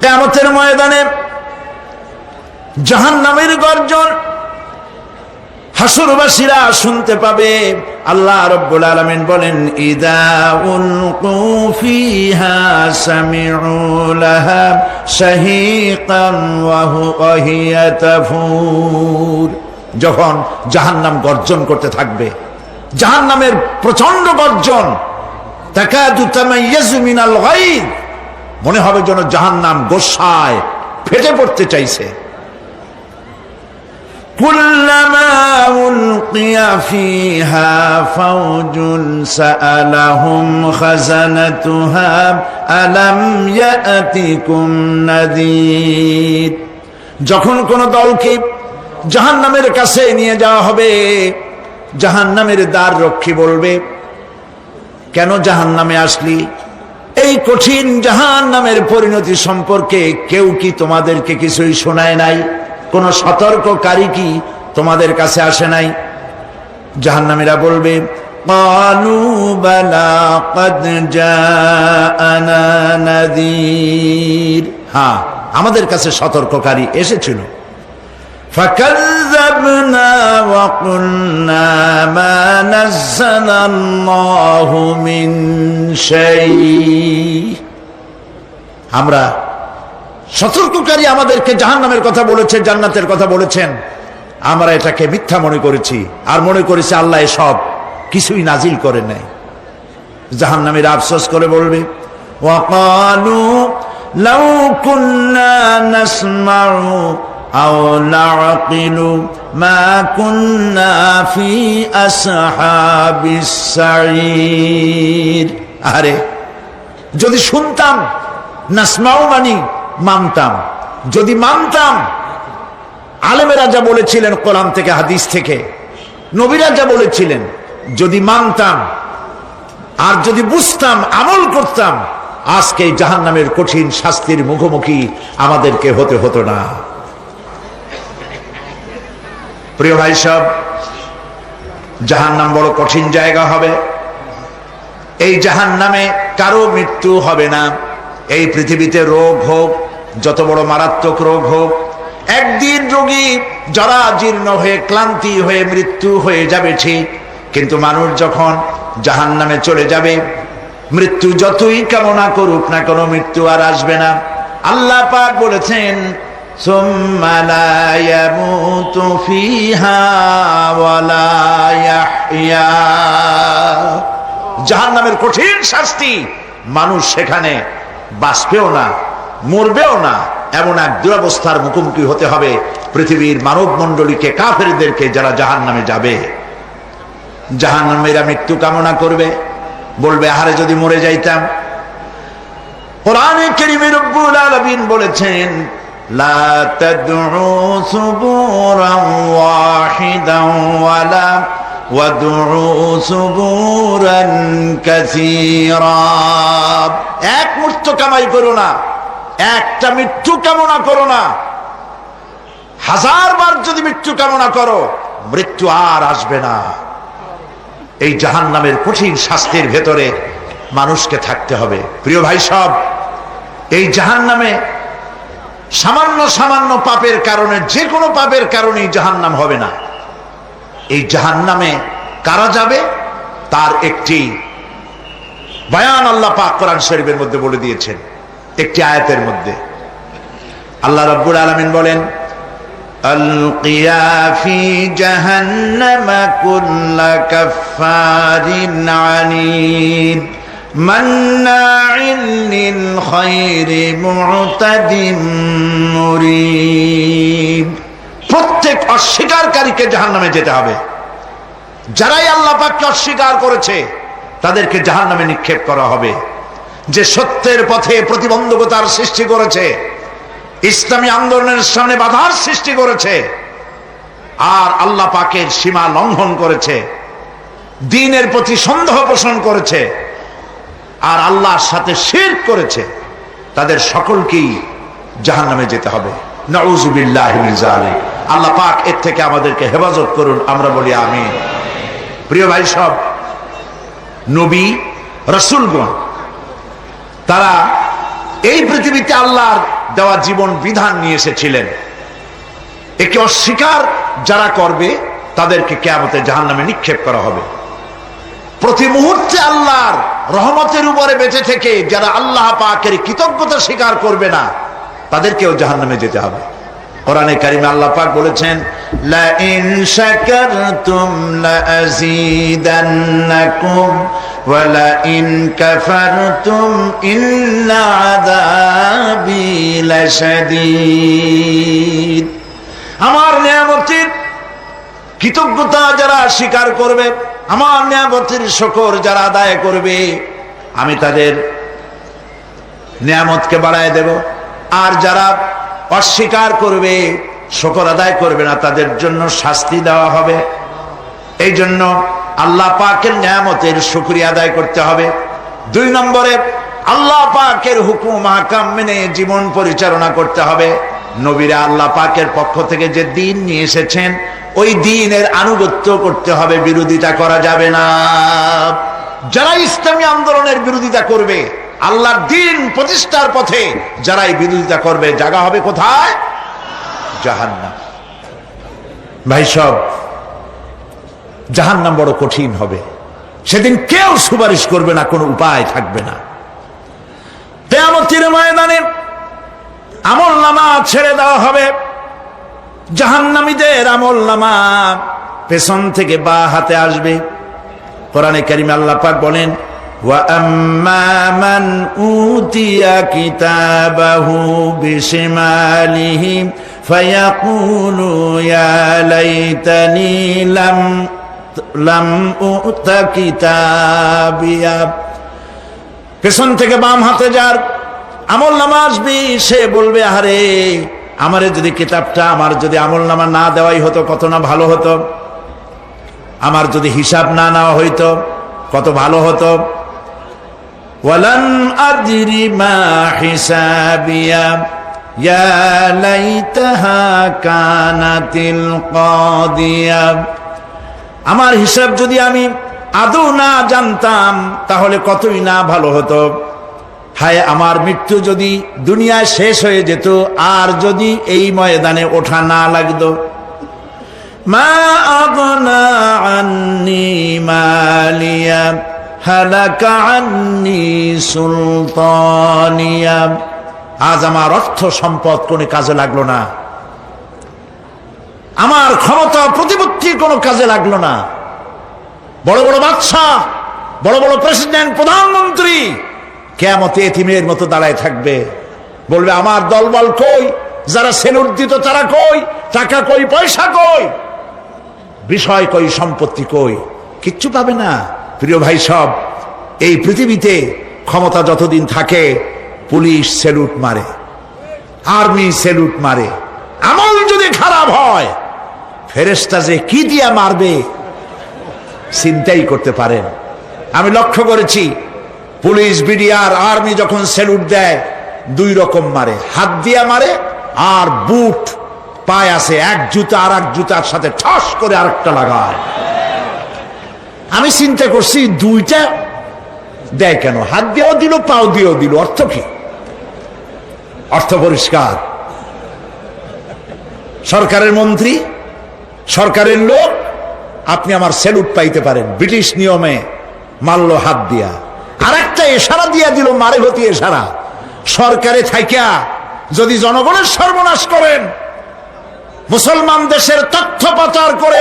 কিয়ামতের ময়দানে জাহান্নামের গর্জন হাসরবাসীরা শুনতে পাবে। আল্লাহ রাব্বুল আলামিন বলেন, ইযা উলকু ফিহা সামিউ লাহা শাহীকান ওয়া হিয়া তাফুর। যখন জাহান্নাম গর্জন করতে থাকবে, জাহান্নামের প্রচন্ড গর্জন, তাকাদু তামাইয়াজু মিনাল গায়দ, মনে হবে যেন জাহান্নাম গোসায় ফেটে পড়তে চাইছে। কুল্লামা উলকিয়া ফিহা ফাওজুন সাআলাহুম খাজানাতুহা আলাম ইয়াতিকুম নাযীর। যখন কোন দলকে জাহান্নামের কাছে নিয়ে যাওয়া হবে, জাহান্নামের দ্বার রক্ষী বলবে, কেন জাহান্নামে আসলি? এই কঠিন জাহান্নামের পরিণতি সম্পর্কে কেউ কি তোমাদেরকে কিছুই শোনায় নাই? কোন সতর্ককারী কি তোমাদের কাছে আসে নাই? জাহান্নামীরা বলবে, ক্বালু বালা ক্বাদ জাআনা নাযীর, হ্যাঁ আমাদের কাছে সতর্ককারী এসেছিল। ফাকাযযাবনা ওয়া কুলনা মা নাযালাল্লাহু মিন শাই, আমরা সতর্ককারী আমাদেরকে জাহান্নামের কথা বলেছে, জান্নাতের কথা বলেছেন, আমরা এটাকে মিথ্যা মনে করেছি আর মনে করেছি আল্লাহ এসব কিছুই নাজিল করে নাই। জাহান্নামীরা আফসোস করে বলবে, ওয়াকালু লাউ কুন্না নাসমাউ আও নাআকিলু মা কুন্না ফি আসহাবিস সাঈর। আরে যদি শুনতাম, নাসমাউ মানি মানতাম, যদি মানতাম, আলেমেরা যা বলেছিলেন কোরআন থেকে হাদিস থেকে, নবীরা যা বলেছিলেন, যদি মানতাম আর যদি বুঝতাম, আমল করতাম, আজকে জাহান্নামের কঠিন শাস্তির মুখোমুখি আমাদেরকে হতে হতো না। প্রিয় ভাই সব, জাহান্নাম বড় কঠিন জায়গা হবে। এই জাহান্নামে কারো মৃত্যু হবে না। এই পৃথিবীতে রোগ হোক, যত বড় মারাত্মক রোগ হোক, একদিন রোগী জরা জীর্ণ হয়ে ক্লান্তি হয়ে মৃত্যু হয়ে যাবে ঠিক, কিন্তু মানুষ যখন জাহান্নামে চলে যাবে, মৃত্যু যতই কামনা করুক না কেন, মৃত্যু আর আসবে না। আল্লাহ পাক বলেছেন, সুম্মা লা ইয়ামুতু ফিহা ওয়া লা ইয়াহইয়া। জাহান্নামের কঠিন শাস্তি, মানুষ সেখানে বাঁচবেও না, মরবেও না, এমন এক দুরবস্থার মুখোমুখি হতে হবে পৃথিবীর মানব মণ্ডলীকে, কাফেরদেরকে, যারা জাহান্নামে যাবে। জাহান্নামীরা মৃত্যু কামনা করবে, বলবে আহারে যদি মরে যাইতাম। কোরআনে কারীমে রব্বুল আলামিন বলেছেন, লা তাদউ সুবুরান ওয়াহিদান ওয়ালা ওয়াদউ সুবুরান কাসীরা। এক মৃত্যু কামাই করো না, একটা মৃত্যু কামনা করো না। 1000 বার যদি মৃত্যু কামনা করো, মৃত্যু আর আসবে না। এই জাহান্নামের কঠিন শাস্তির ভেতরে মানুষকে থাকতে হবে। প্রিয় ভাই সব, এই জাহান্নামে সামান্য সামান্য পাপের কারণে, যে কোনো পাপের কারণেই জাহান্নাম হবে না। এই জাহান্নামে কারা যাবে তার একটি বয়ান আল্লাহ পাক কোরআন শরীফের মধ্যে বলে দিয়েছেন। একটি আয়াতের মধ্যে আল্লাহ রাব্বুল আলামিন বলেন, আলকিয়া ফি জাহান্নামা কুল্লা কাফফারিন আনিদ মান্নাইন লিল খায়রি মু'তাদিম মুরিব। প্রত্যেক অস্বীকারীকে জাহান্নামে যেতে হবে। যারাই আল্লাহ পাককে অস্বীকার করেছে তাদেরকে জাহান্নামে নিক্ষেপ করা হবে। যে সত্যের পথে প্রতিবন্ধকতার সৃষ্টি করেছে, ইসলামী আন্দোলনের সামনে বাধার সৃষ্টি করেছে, আর আল্লাহ পাকের সীমা লঙ্ঘন করেছে, দ্বীনের প্রতি সন্দেহ পোষণ করেছে, আর আল্লাহর সাথে শিরক করেছে, তাদের সকলকেই জাহান্নামে যেতে হবে। নাউযুবিল্লাহি মিন যালিক। আল্লাহ পাক এর থেকে আমাদেরকে হেফাজত করুন, আমরা বলি আমিন। প্রিয় ভাই সব, নবী রাসূলগণ তারা এই পৃথিবীতে আল্লাহর দেওয়া জীবন বিধান নিয়ে এসেছিলেন। একে অস্বীকার যারা করবে তাদেরকে কিয়ামতে জাহান্নামে নিক্ষেপ করা হবে। প্রতি মুহূর্তে আল্লাহর রহমতের উপরে বেঁচে থেকে যারা আল্লাহ পাকের কৃতজ্ঞতা স্বীকার করবে না তাদেরকেও জাহান্নামে যেতে হবে। কোরআনে কারিমে আল্লাহ পাক বলেছেন, লা ইন শাকারতুম লা আযীদান্নাকুম ওয়া লা ইন কাফারতুম ইন্না আযাবি লাশাদীদ। আমার নিয়ামতের কৃতজ্ঞতা যারা স্বীকার করবে, আমার নিয়ামতের শুকর যারা আদায় করবে, আমি তাদের নিয়ামতকে বাড়ায় দেব। আর যারা অস্বীকার করবে, শুকর আদায় করবে না, তাদের জন্য শাস্তি দেওয়া হবে। এই জন্য আল্লাহ পাকের নিয়ামতের শুকরিয়া আদায় করতে হবে। 2 নম্বরে আল্লাহ পাকের হুকুম আহকাম মেনে জীবন পরিচালনা করতে হবে। নবীরা আল্লাহ পাকের পক্ষ থেকে যে দ্বীন নিয়ে এসেছেন ওই দ্বীনের আনুগত্য করতে হবে, বিরোধিতা করা যাবে না। যারা ইসলামী আন্দোলনের বিরোধিতা করবে, আল্লাহর দ্বীন প্রতিষ্ঠার পথে যারাই বিরোধিতা করবে, জায়গা হবে কোথায়? জাহান্নাম। ভাই সব, জাহান্নাম বড় কঠিন হবে। সেদিন কেউ সুপারিশ করবে না, কোনো উপায় থাকবে না। কিয়ামতের ময়দানে আমলনামা ছেড়ে দেওয়া হবে। জাহান্নামীদের আমলনামা পেছন থেকে বা হাতে আসবে। কোরআনে কারিমে আল্লাহ পাক বলেন, ওয়া আম্মা মান উতিয়া কিতাবাহু বিশিমালিহি ফায়াকুলু ইয়া লাইতানি লাম উতা কিতাবিয়া। পেছন থেকে বাম হাতে যার আমলনামা আসবে, সে বলবে, আরে আমারে যদি কিতাবটা, আমার যদি আমলনামা না দেওয়াই হতো কত না ভালো হতো, আমার যদি হিসাব না নেওয়া হইতো কত ভালো হতো। ওয়ালান আদরি মা হিসাবিয়া ইয়া লাইতাহা কানাতিল কাদিয়া। আমার হিসাব যদি আমি আদৌ না জানতাম তাহলে কতই না ভালো হতো। হায় আমার মৃত্যু যদি দুনিয়ায় শেষ হয়ে যেত, আর যদি এই ময়দানে ওঠা না লাগতো। মা আগনা আন্নি মালিয়া হালাকা আন্নি সুলতানিয়া। আজ আমার অর্থ সম্পদ কোনো কাজে লাগলো না, আমার ক্ষমতা প্রতিপত্তি কোনো কাজে লাগলো না। বড় বড় বাদশা, বড় বড় প্রেসিডেন্ট, প্রধানমন্ত্রী কিয়ামতে এতিমের মতো দাঁড়ায় থাকবে, বলবে আমার দলবল কই, যারা সেলুট দিত তারা কই, টাকা কই, পয়সা কই, বিষয় কই, সম্পত্তি কই, কিচ্ছু পাবে না। প্রিয় ভাই সব, এই পৃথিবীতে ক্ষমতা যতদিন থাকে পুলিশ সেলুট মারে, আর্মি সেলুট মারে। আমল যদি খারাপ হয় ফেরেশতা যে কি দিয়া মারবে চিন্তাই করতে পারেন। আমি লক্ষ্য করেছি, পুলিশ, বিডিআর, আর্মি যখন সেলুট দেয় 2 রকম মারে, হাত দিয়া মারে আর বুট পায় আছে, এক জুতা আর এক জুতার সাথে ঠস করে আরেকটা লাগায়। আমি চিন্তা করছি 2টা দেয় কেন? হাত দিয়েও দিল, পাও দিয়েও দিল, অর্থ কি? অর্থ পরিষ্কার। সরকারের মন্ত্রী, সরকারের লোক, আপনি আমার সেলুট পাইতে পারেন, ব্রিটিশ নিয়মে মারল হাত দিয়া, আরেকটা ইশারা দিয়া দিল, মারে হতি ইশারা। সরকারে থাইকা যদি জনগণের সর্বনাশ করেন, মুসলমান দেশের তথ্য পাচার করে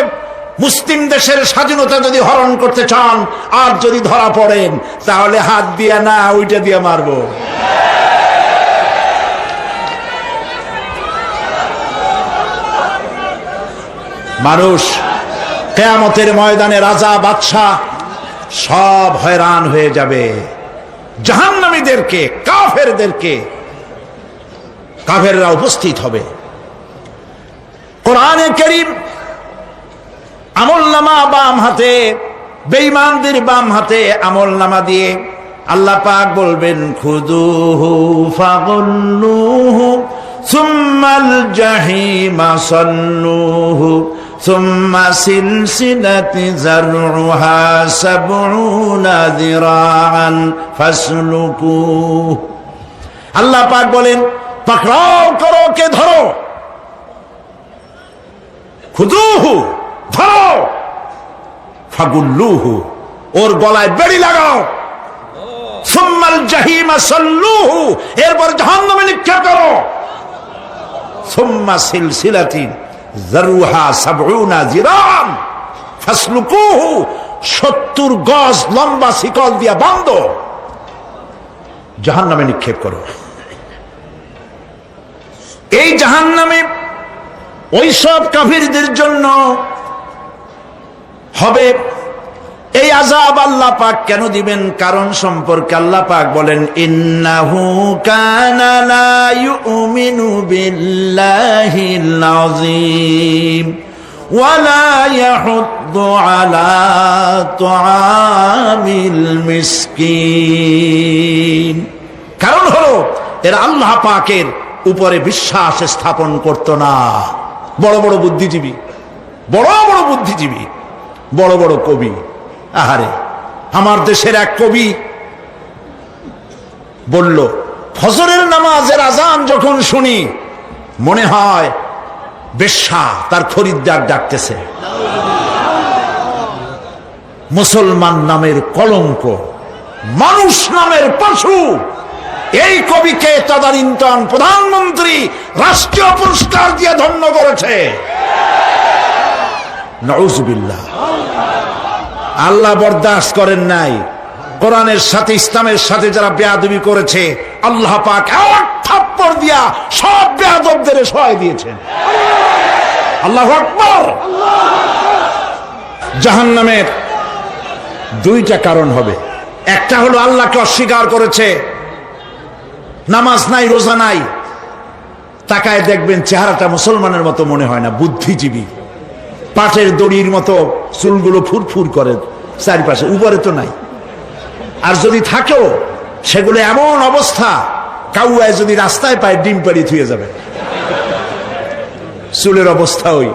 মুসলিম দেশের স্বাধীনতা যদি হরণ করতে চান, আর যদি ধরা পড়েন, তাহলে হাত দিয়া না, ওইটা দিয়া মারবো। মানুষ কিয়ামতের ময়দানে রাজা, বাদশা সব হয়রান হয়ে যাবে। জাহান্নামীদেরকে, কাফেরদেরকে, কাফেররা উপস্থিত হবে। কোরআনে কারীম আমলনামা বাম হাতে, বেঈমানদের বাম হাতে আমলনামা দিয়ে আল্লাহ পাক বলবেন, খুযুহু ফাগুল্লুহু সুম্মাল জাহিমা সাল্লুহু সুম্মা সিলসিলাতি যারউহা সাবউনা যিরাআন ফাসলুকুহু। আল্লাহ পাক বলেন, পাকড়াও করো, কে ধরো, খুদুহু ধরো, ফাগুল্লুহু ওর গলায় বেড়ি লাগাও, সুম্মাল জাহিমা সাল্লুহু এরপর জাহান্নামে নিক্ষেপ করো, সুম্মা সিলসিলাতিন যারুহা সাবউনা জিরান ফাসলুকুহু 70 গজ লম্বা শিকল দিয়া বাঁধো, জাহান্নামে নিক্ষেপ করো। এই জাহান্নামে ওই সব কাফিরদের জন্য হবে এই আযাব। আল্লাহ পাক কেন দিবেন কারণ সম্পর্কে আল্লাহ পাক বলেন, ইন্নাহু কানা লা ইউমিনু বিল্লাহিল আযীম ওয়া লা ইয়াহুদ্দু আলা তুআমিল মিসকিন। কারণ হলো এরা আল্লাহ পাকের উপরে বিশ্বাস স্থাপন করত না। বড় বড় বুদ্ধিজীবী, বড় বড় বুদ্ধিজীবী, বড় বড় কবি। আহারে, আমার দেশের এক কবি বলল, ফজরের নামাজের আজান যখন শুনি মনে হয় বেশ্যা তার খরিদ্দার ডাকতেছে। মুসলমান নামের কলঙ্ক, মানুষ নামের পশু। এই কবিকে তদানীন্তন প্রধানমন্ত্রী রাষ্ট্রীয় পুরস্কার দিয়ে ধন্য করেছে। নাউযুবিল্লাহ। আল্লাহ বরদাস্ত করেন নাই। কোরআনের সাথে ইসলামের সাথে যারা বেয়াদবি করেছে আল্লাহ পাক এক থাপ্পড় দিয়া সব বেয়াদবদের সহায় দিয়েছেন। আল্লাহু আকবার। জাহান্নামের দুইটা কারণ হবে। একটা হলো আল্লাহকে অস্বীকার করেছে, নামাজ নাই, রোজা নাই, তাকায় দেখবেন চেহারাটা মুসলমানের মতো মনে হয় না, বুদ্ধিজীবী, পাটের দড়ির মতো চুলগুলো ফুরফুর করে চারিপাশে, উপরে তো নাই। আর যদি থাকেও সেগুলো এমন অবস্থা, কাউয়ায় যদি রাস্তায় পায় ডিম পাড়ি থুয়ে যাবে। চুলের অবস্থা ওই,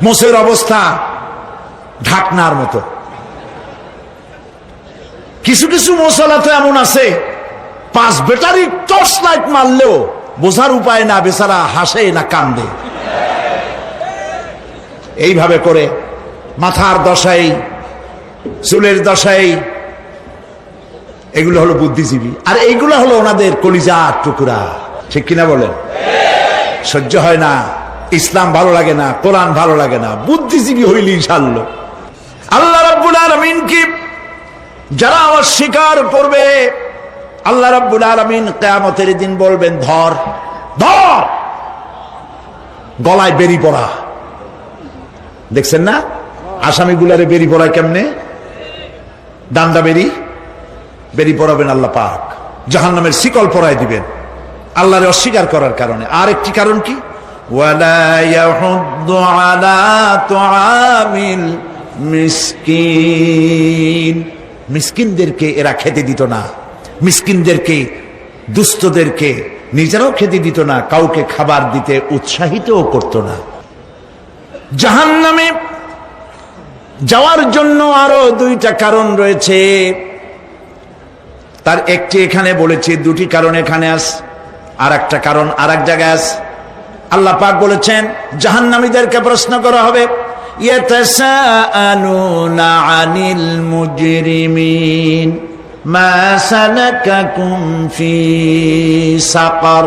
মোষের অবস্থা ঢাকনার মতো। কিছু কিছু মশলা তো এমন আছে 5 ব্যাটারি টর্চ লাইট মারলেও বোঝার উপায় না, বেচারা হাসে না কান্দে। এইভাবে করে মাথার দশাই, চুলের দশাই, এগুলো হলো বুদ্ধিজীবী। আর এইগুলো হলো ওনাদের কলিজার টুকরা। ঠিক কিনা বলেন? সহ্য হয় না, ইসলাম ভালো লাগে না, কোরআন ভালো লাগে না, বুদ্ধিজীবী হইলেই ছাড়লো। আল্লাহ রাব্বুল আলামিন কি যারা অস্বীকার করবে, আল্লাহ রাব্বুল আলামিন কিয়ামতের দিন বলবেন, ধর ধর, গলায় বেরি পড়া। দেখছেন না আসামিগুলারে বেরি পড়ায় কেমনে? ডান্ডা বেরি পড়াবেন আল্লাহ পাক, জাহান্নামের শিকল পরায় দিবেন আল্লাহরে অস্বীকার করার কারণে। আর একটি কারণ কি? ওয়ালা ইয়াহুদ্দু আলা তুআমিল মিসকিন। মিসকিনদেরকে এরা খেতে দিত না, মিসকিনদেরকে, দুস্থদেরকে নিজেরাও খেতে দিত না, কাউকে খাবার দিতে উৎসাহিতও করত না। জাহান্নামে যাওয়ার জন্য আরো দুইটা কারণ রয়েছে, তার একটি এখানে বলেছি, দুটি কারণ এখানে আছে, আর একটা কারণ আর এক জায়গায় আছে। আল্লাহ পাক বলেছেন জাহান্নামীদেরকে প্রশ্ন করা হবে, ইয়াতাসাআলুনা আনিল মুজরিমিন মা সালাকাকুম ফি সাকার।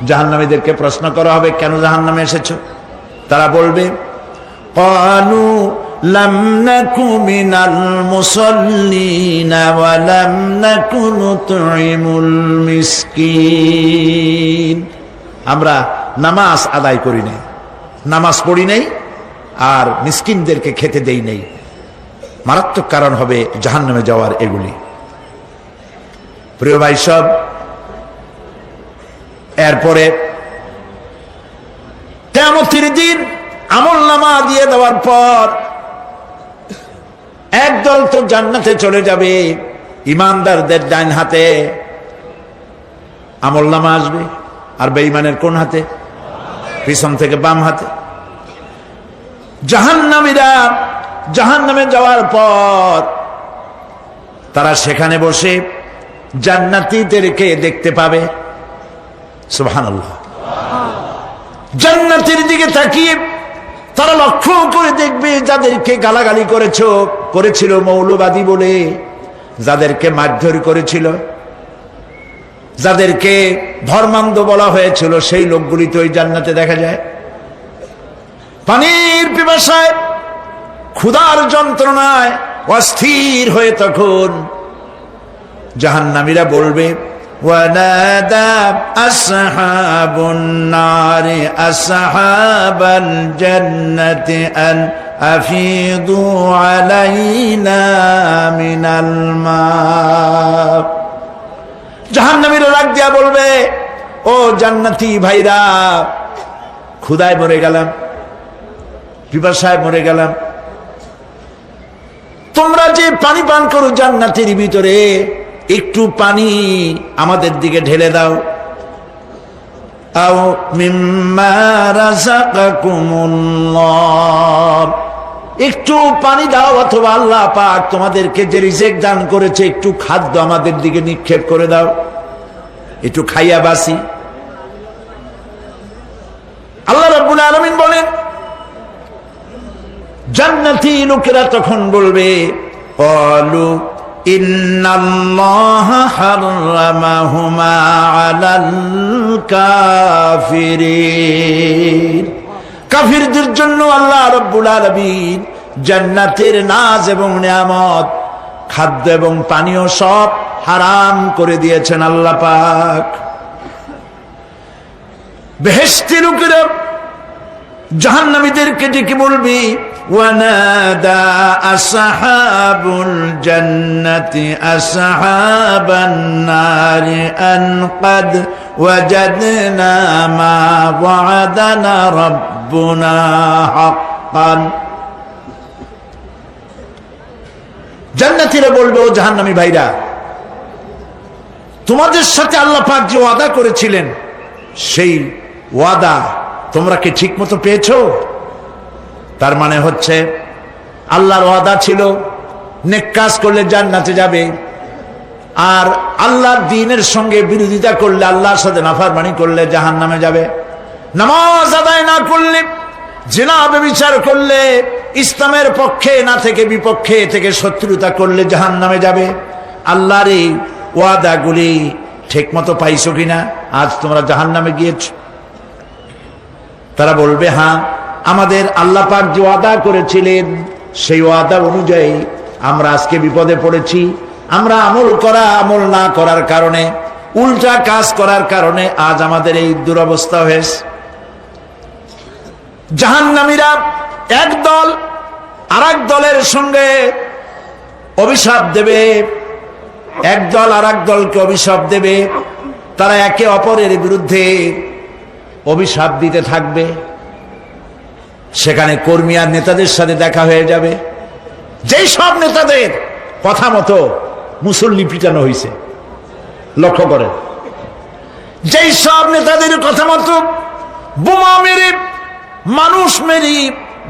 জাহান্নামীদেরকে প্রশ্ন করা হবে, কেন জাহান্নামে এসেছো? তারা বলবে, ক্বালু লাম নাকু মিনাল মুসাল্লিনা ওয়া লাম নাকু নুতঈমুল মিসকিন। আমরা নামাজ আদায় করি নাই, নামাজ পড়ি নাই, আর মিসকিনদেরকে খেতে দেই নাই। মারাত্মক কারণ হবে জাহান্নামে যাওয়ার এগুলি। প্রিয় ভাই সব, এরপরে কিয়ামতের দিন আমলনামা দিয়ে দেওয়ার পর একদল তো জান্নাতে চলে যাবে, ইমানদারদের ডান হাতে আমলনামা আসবে, আর বেঈমানের কোন হাতে? পিছন থেকে বাম হাতে। জাহান্নামীরা জাহান্নামে যাওয়ার পর তারা সেখানে বসে জান্নাতীদেরকে দেখতে পাবে, সুবহানাল্লাহ। জান্নাতের দিকে তাকিয়ে তারা লক্ষ্য করে দেখবে যাদেরকে গালাগালি করেছিল মৌলবাদী বলে, যাদেরকে মারধর করেছিল, যাদেরকে ধর্মান্ধ বলা হয়েছিল, সেই লোকগুলি তো ওই জান্নাতে দেখা যায়। পানির পিপাসায়, ক্ষুধার যন্ত্রণায় অস্থির হয়ে তখন জাহান্নামীরা বলবে, ওয়ানাদা আসহাবুন নারি আসহাবাল জান্নাতি আন আফিদু আলাইনা মিনাল মা। জাহান্নামীরা রাগ দিয়া বলবে, ও জান্নাতি ভাইরা, ক্ষুধায় মরে গেলাম, পিপাসায় মরে গেলাম, তোমরা যে পানি পান করো জান্নাতের ভিতরে, একটু পানি আমাদের দিকে ঢেলে দাও। আও মিম্মা রাযাকাকুমুল্লাহ, একটু পানি দাও, অথবা আল্লাহ পাক তোমাদেরকে যে রিজিক দান করেছে একটু খাদ্য আমাদের দিকে নিক্ষেপ করে দাও, একটু খাইয়া বাসি। আল্লাহ রাব্বুল আলামিন বলেন, জান্নাতি লোকেরা তখন বলবে, ক্বালু ইন্নাল্লাহা হাররামাহুমা আলাল কাফিরিন। কাফিরদের জন্য আল্লাহ রাব্বুল আলামিন জান্নাতের নাজ এবং নিয়ামত, খাদ্য এবং পানীয় সব হারাম করে দিয়েছেন আল্লাহ পাক। বেহেশতি লোকেরা জাহান্নামীদেরকে ডেকে বলবে, ওয়ানাদা আসহাবুল জান্নাতি আসহাবান নারি আন ক্বাদ ওয়াজাদনা মা ওয়া'আদানা রাব্বুনা হাক্কান। জান্নাতীরা বলবে, ও জাহান্নামী ভাইরা, তোমাদের সাথে আল্লাহ পাক যে ওয়াদা করেছিলেন, সেই ওয়াদা তোমরা কি ঠিক মতো পেয়েছো? তার মানে হচ্ছে আল্লাহর ওয়াদা ছিল নেক কাজ করলে জান্নাতে যাবে, আর আল্লাহর দ্বীনের সঙ্গে বিরোধিতা করলে, আল্লাহর সাথে নাফরমানি করলে জাহান্নামে যাবে। নামাজ আদায় না করলে, জিনা ব্যভিচার করলে, ইসলামের পক্ষে না থেকে বিপক্ষে থেকে শত্রুতা করলে জাহান্নামে যাবে। আল্লাহর এই ওয়াদাগুলি ঠিক মতো পাইছো কিনা? আজ তোমরা জাহান্নামে গিয়েছো। তারা বলবে, হ্যাঁ, আমাদের আল্লাহ পাক যে ওয়াদা করেছিলেন সেই ওয়াদা অনুযায়ী আমরা আজকে বিপদে পড়েছি। আমরা আমল না করার কারণে, উল্টা কাজ করার কারণে আজ আমাদের এই দুরবস্থা হয়েছে। জাহান্নামীরা এক দল আরেক দলের সঙ্গে অভিশাপ দেবে, এক দল আরেক দলকে অভিশাপ দেবে। তারা একে অপরের বিরুদ্ধে অভিশাপ দিতে থাকবে। সেখানে কর্মী আর নেতাদের সাথে দেখা হয়ে যাবে। যেই সব নেতাদের কথা মতো মুসল্লি পিটানো হয়েছে, লক্ষ্য করেন, যেই সব নেতাদের কথা মতো বোমা মেরে, মানুষ মেরে,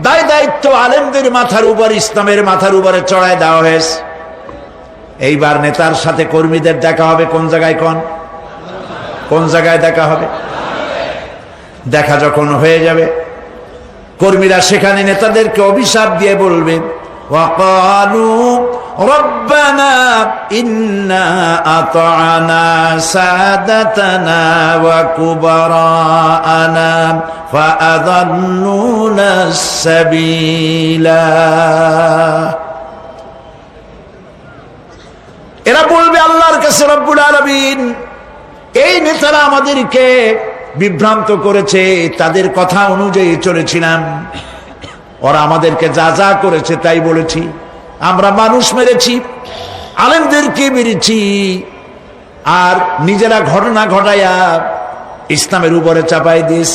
দায় দায়িত্ব আলেমদের মাথার উপর, ইসলামের মাথার উপরে চড়ায় দেওয়া হয়েছে। এইবার নেতার সাথে কর্মীদের দেখা হবে কোন জায়গায়? কোন জায়গায় দেখা হবে? দেখা যখন হয়ে যাবে, কর্মীরা সেখানে নেতাদেরকে অভিশাপ দিয়ে বলবে, ওয়াকালু রব্বানা ইন্না আতা'না সাদাতানা ওয়া কুবারা'না ফাআযাল্লুনা সাবিলা। এরা বলবে আল্লাহর কাছে, রব্বুল আলামিন, এই নেতারা আমাদেরকে বিভ্রান্ত করেছে, তাদের কথা অনুযায়ী চলেছিলাম, ওরা আমাদেরকে যা যা করেছে তাই বলেছি। আমরা মানুষ মেরেছি, আলেমদেরকে মেরেছি, আর নিজেরা ঘটনা ঘটাইয়া ইসলামের উপরে চাপাই দিস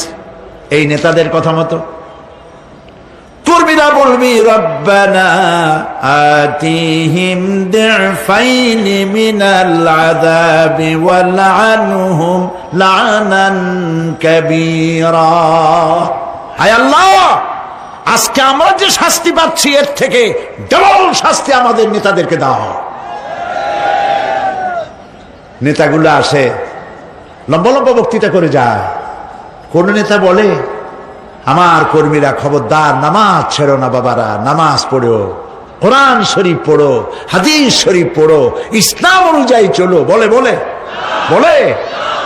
এই নেতাদের কথা মতো। কর্মীরা বলবি, রব্বানা আতিহিম দি'ফাইনি মিনাল আযাবি ওয়ালআনহুম লা'নান কাবীরা। হায় আল্লাহ, আজকে আমরা যে শাস্তি পাচ্ছি এর থেকে ডবল শাস্তি আমাদের নেতাদেরকে দাও। নেতাগুলো আসে, লম্বা লম্বা বক্তৃতা করে যায়। কোন নেতা বলে, আমার কর্মীরা খবরদার নামাজ ছেড়ো না বাবারা, নামাজ পড়ো, কোরআন শরীফ পড়ো, হাদিস শরীফ পড়ো, ইসলাম অনুযায়ী চলো। বলে বলে বলে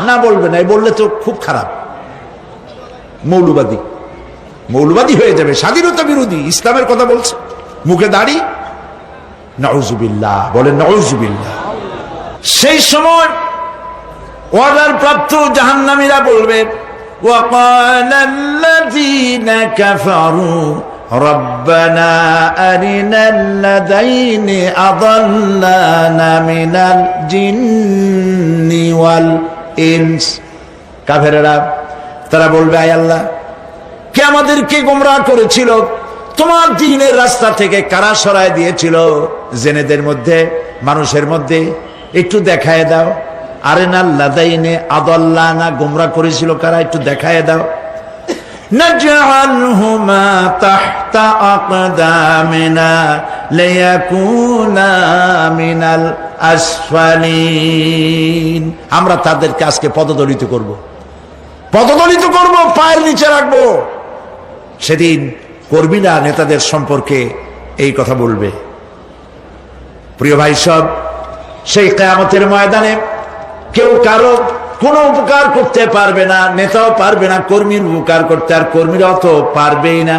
না, বলবে না। বললে তো খুব খারাপ, মৌলবাদী মৌলবাদী হয়ে যাবে, স্বাধীনতা বিরোধী। ইসলামের কথা বলছে, মুখে দাড়ি, নাউজুবিল্লাহ, বলে নাউজুবিল্লাহ। সেই সময় ওয়াদার প্রাপ্ত জাহান্নামীরা বলবে, وقال الذين كفروا ربنا أرنا الذين أضلانا من الجن والإنس। কাফেররা তারা বলবে, আয় আল্লাহ, কে আমাদেরকে গোমরাহ করেছিল, তোমার দ্বীনের রাস্তা থেকে কারা সরায় দিয়েছিল, জেনেদের মধ্যে মানুষের মধ্যে একটু দেখায় দাও। আরেনাল লাদাইনে আদাল্লানা, গোমরাহ করেছিল কারা, একটু দেখায় দাও। নাজআলহুমা তাহতা আকদামিনা লিয়াকুনা মিনাল আসফালিন। আমরা তাদেরকে আজকে পদদলিত করব, পদদলিত করব, পায়ের নিচে রাখবো। সেদিন কর্মীরা নেতাদের সম্পর্কে এই কথা বলবে। প্রিয় ভাই সব, সেই কিয়ামতের ময়দানে কেউ কারো কোনো উপকার করতে পারবে না, নেতাও পারবে না কর্মীর উপকার করতে, আর কর্মীরাও তো পারবেই না।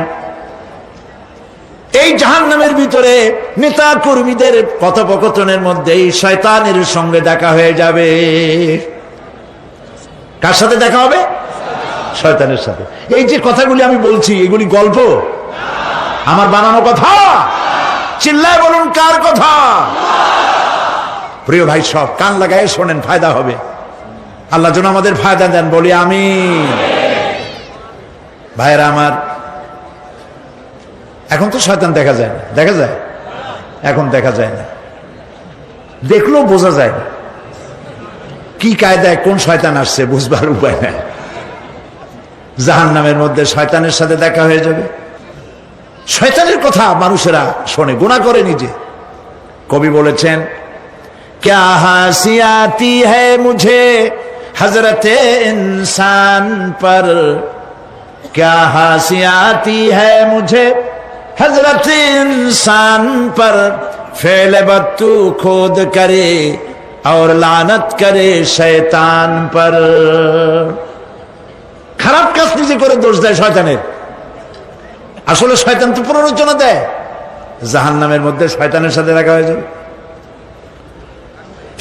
এই জাহান্নামের ভিতরে নেতা কর্মীদের কথোপকথনের মধ্যেই শয়তানের সঙ্গে দেখা হয়ে যাবে। কার সাথে দেখা হবে? শয়তানের সাথে। এই যে কথাগুলি আমি বলছি, এগুলি গল্প, আমার বানানো কথা? চিল্লায় বলুন, কার কথা? প্রিয় ভাই সব, কান লাগায় শোনেন, ফায়দা হবে। আল্লাহ যেন আমাদের ফায়দা দেন, বলি আমিন। ভাইরা আমার, এখন তো শয়তান দেখা যায় না, দেখা যায়? এখন দেখা যায় না, দেখলেও বোঝা যায় না কি কায়দায় কোন শয়তান আসছে, বুঝবার উপায় নাই। জাহান্নামের মধ্যে শয়তানের সাথে দেখা হয়ে যাবে। শয়তানের কথা মানুষেরা শোনে, গুনাহ করে নিজে। কবি বলেছেন, क्या हंसी आती है मुझे हजरत इंसान पर, क्या हंसी आती है मुझे हजरत इंसान पर, फेल बत्तू खुद करे और लानत करे शैतान पर। খারাপ কাজ নিজে করে দোষ দেয় শয়তানের। আসলে শয়তান তো প্ররোচনা দেয়। জাহান্নামের মধ্যে শয়তানের সাথে দেখা হয়ে যাবে।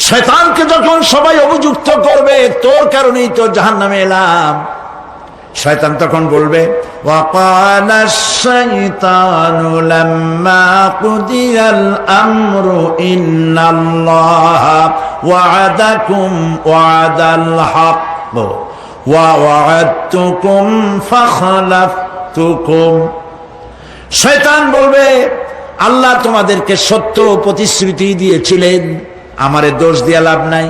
শয়তানকে যখন সবাই অভিযুক্ত করবে, তোর কারণেই তো জাহান্নামে এলাম, শয়তান তখন বলবে, ওয়াকালা শাইতানু লাম্মা কুদিয়াল আমরু ইন্নাল্লাহা ওয়া'আদাকুম ওয়া'দাল হক ওয়া ওয়া'আদতুকুম ফাখলাফতুকুম। শয়তান বলবে, আল্লাহ তোমাদেরকে সত্য প্রতিশ্রুতি দিয়েছিলেন, আমারে দোষ দিয়া লাভ নাই,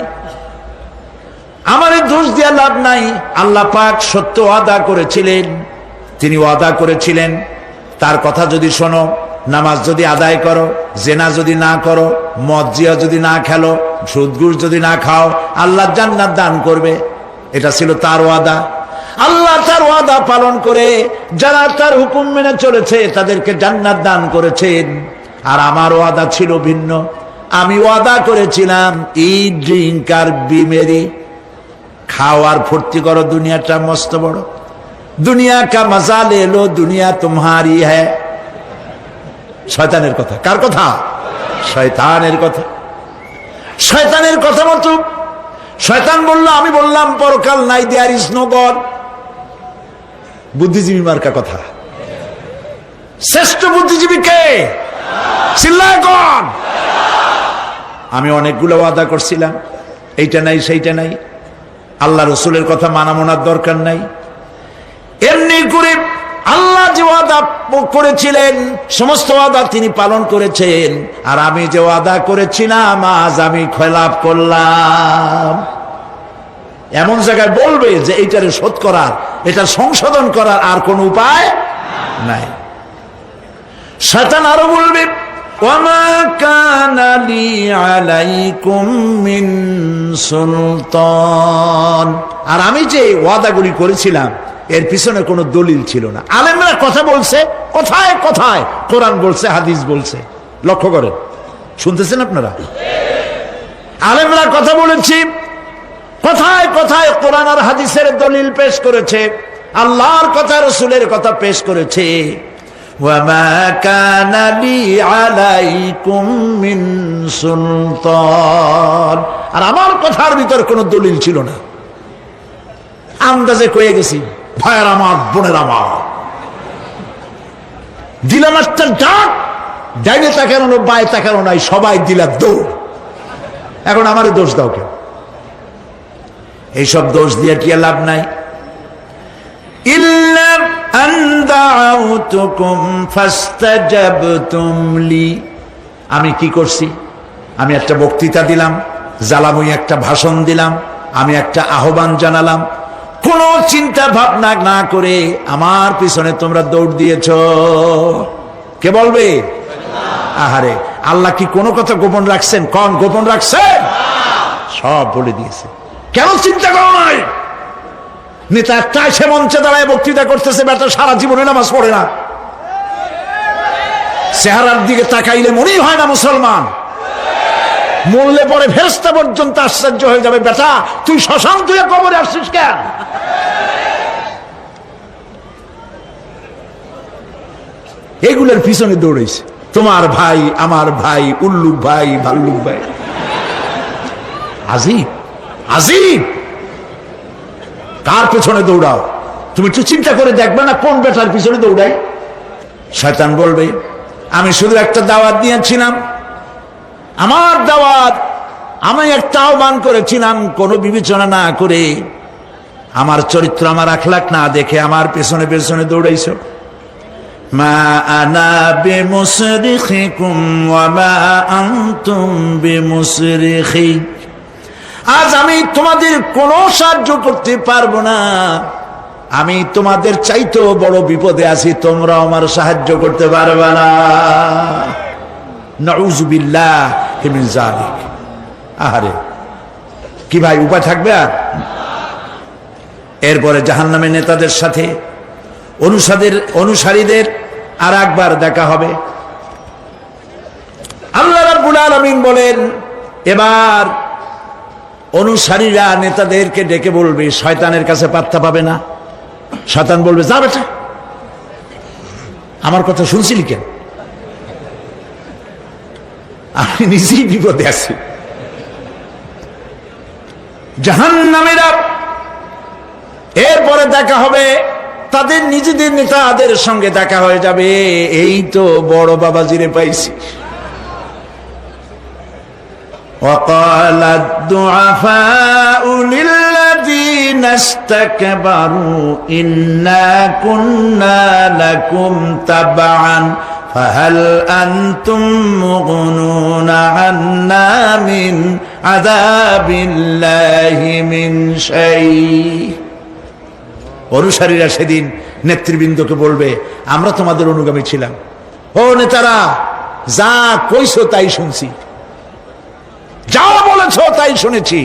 আমারে দোষ দিয়া লাভ নাই। আল্লাহ পাক সত্য ওয়াদা করেছিলেন, তিনি ওয়াদা করেছিলেন তার কথা যদি শোনো, নামাজ যদি আদায় করো, জেনা যদি না করো, মদ জিয়া যদি না খেলো, সুদ ঘুষ যদি না খাও, আল্লাহ জান্নাত দান করবে। এটা ছিল তার ওয়াদা। আল্লাহ তার ওয়াদা পালন করে যারা তার হুকুম মেনে চলেছে তাদেরকে জান্নাত দান করেছেন। আর আমার ওয়াদা ছিল ভিন্ন। আমি ওয়াদা করেছিলাম, ইট ড্রিঙ্ক আর বি মেরি, খাও আর ফুর্তি করো, দুনিয়াটা মস্ত বড়, দুনিয়া কা মজা লে লো, দুনিয়া তোমারি হ্যায়। শয়তানের কথা। কার কথা? শয়তানের কথা। শয়তানের কথা মতো শয়তান বলল, আমি বললাম পরকাল নাই, দেয়ার ইজ নো গড। বুদ্ধিজীবী মার্কা কথা। শ্রেষ্ঠ বুদ্ধিজীবী কে? চিল্লায় কোন? আমি অনেকগুলো ওয়াদা করছিলাম, এইটা নাই সেইটা নাই, আল্লাহ রসুলের কথা মানা মানার দরকার নাই। এমনি করে আল্লাহ যে ওয়াদা করেছিলেন সমস্ত ওয়াদা তিনি পালন করেছেন, আর আমি যে ওয়াদা করেছিলাম আজ আমি খেলাপ করলাম। এমন জায়গায় বলবে যে এইটারে শোধ করার, এটা সংশোধন করার আর কোন উপায় নাই। শয়তান আরো বলবে, ওয়ামা কানা লি আলাইকুম মিন সুলতান, আর আমি যে ওয়াদাগুলি করেছিলাম এর পিছনে কোনো দলিল ছিল না। আলেমরা কথা বলছে, কথায় কথায় কোরআন বলছে, হাদিস বলছে। লক্ষ্য করেন, শুনতেছেন আপনারা? আলেমরা কথা বলেছি, কথায় কথায় কোরআন আর হাদিসের দলিল পেশ করেছে, আল্লাহর কথা রাসূলের কথা পেশ করেছে। ওয়ামা কানা লি আলাইকুম মিন সুলতান, আর আমার কথার ভিতর কোনো দলিল ছিল না, আন্দাজে কয়ে গেছি। ভাইয়ের আমার, বোনের আমার, দিলাম একটা ডাক, ডাইনে তাকানো বায়ে তাকানো নাই, সবাই দিলা দৌড়। এখন আমারে দোষ দাও কেন? এইসব দোষ দিয়ে কি লাভ নাই। ইল্লা আন দাউতুকুম ফাস্তাজাবতুম লি, আমি কি করছি? আমি একটা বক্তৃতা দিলাম, জ্বালাময়ী একটা ভাষণ দিলাম, আমি একটা আহ্বান জানালাম, কোন চিন্তা ভাবনা না করে আমার পিছনে তোমরা দৌড় দিয়েছ। কে বলবে? আহারে, আল্লাহ কি কোনো কথা গোপন রাখছেন? কোন গোপন রাখছেন? সব বলে দিয়েছে। কেন চিন্তা করো নাই? নেতা একটা সে মঞ্চে দাঁড়ায় বক্তৃতা করতেছে, বেটা সারা জীবনে নামাজ পড়ে না, চেহারার দিকে তাকাইলে মনেই হয় না মুসলমান, মরলে পরে ফেরেশতা পর্যন্ত আশ্চর্য হয়ে যাবে, বেটা তুই শ্মশান তুই কবরে আসছিস কেন? এগুলোর পিছনে দৌড়েছে তোমার ভাই, আমার ভাই, উল্লুক ভাই, ভাল্লুক ভাই। আজিব আজিব, কার পেছনে দৌড়াও? তুমি একটু চিন্তা করে দেখবে না কোন বেটার পিছনে দৌড়াই? শয়তান বলবে আমি শুধু একটা দাওয়াত দিয়েছিলাম, আমার দাওয়াত, আমি একটা আহ্বান করেছিলাম, কোনো বিবেচনা না করে, আমার চরিত্র, আমার আখলাক না দেখে আমার পেছনে পেছনে দৌড়াইছো। মা আনা বিমুসরিখিকুম ওয়া মা আনতুম বিমুসরিখি, আজ আমি তোমাদের কোনো সাহায্য করতে পারবো না, আমি তোমাদের চাইতেও বড় বিপদে আছি, তোমরা আমার সাহায্য করতে পারবে না। নাউযু বিল্লাহি মিন যালিক। আহারে, কি ভাই উপায় থাকবে আর? এরপরে জাহান্নামের নেতাদের সাথে অনুসারীদের আর একবার দেখা হবে। আল্লাহ রাব্বুল আলামিন বলেন, এবার অনুসারীরা নেতাদেরকে ডেকে বলবে, শয়তানের কাছে পাত্তা পাবে না। শয়তান বলবে, যা বেটা, আমার কথা শুনছিলি কেন? আমি নিজেই বিপদে আছি। জাহান্নামীরা এরপরে দেখা হবে, তাদের নিজেদের নেতাদের সঙ্গে দেখা হয়ে যাবে, এই তো বড় বাবাজিরে পাইছি। وقال الضعفاء للذين استكبروا إنا كنا لكم تبعا فهل أنتم مغنون عنا من عذاب الله من شيء। অনুসারীরা সেদিন নেতৃবৃন্দকে বলবে, আমরা তোমাদের অনুগামী ছিলাম, ও নেতারা, যা কইছো তাই শুনছি, যা বলেছো তাই শুনেছি,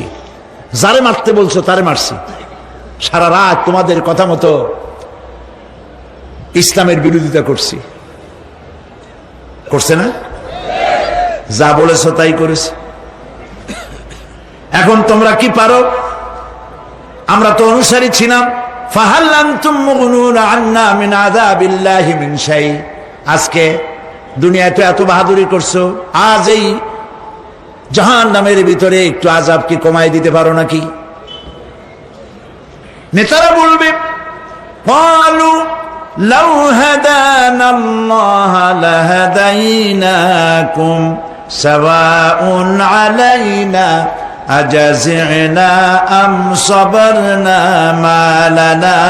যারে মারতে বলছো তারে মারছি, সারা রাত তোমাদের কথা মতো ইসলামের বিরোধিতা করছি। করছে না? যা বলেছো তাই করেছি। এখন তোমরা কি পারো? আমরা তো অনুসারী ছিলাম। ফাহাল আনতুম মুগনুনা আন্না মিন আযাবিল্লাহি মিন শাই। আজকে দুনিয়াতে এত বাহাদুরি করছো, আজ এই জাহান্নামের ভিতরে একটু আযাব কি কমাই দিতে পারো নাকি? নেতারা বলবে, ক্বালু লাউ হাদানাল্লাহু লাহাদাইনাকুম সাওয়াউন আলাইনা আজাযিনা আম সাবারনা মা লানা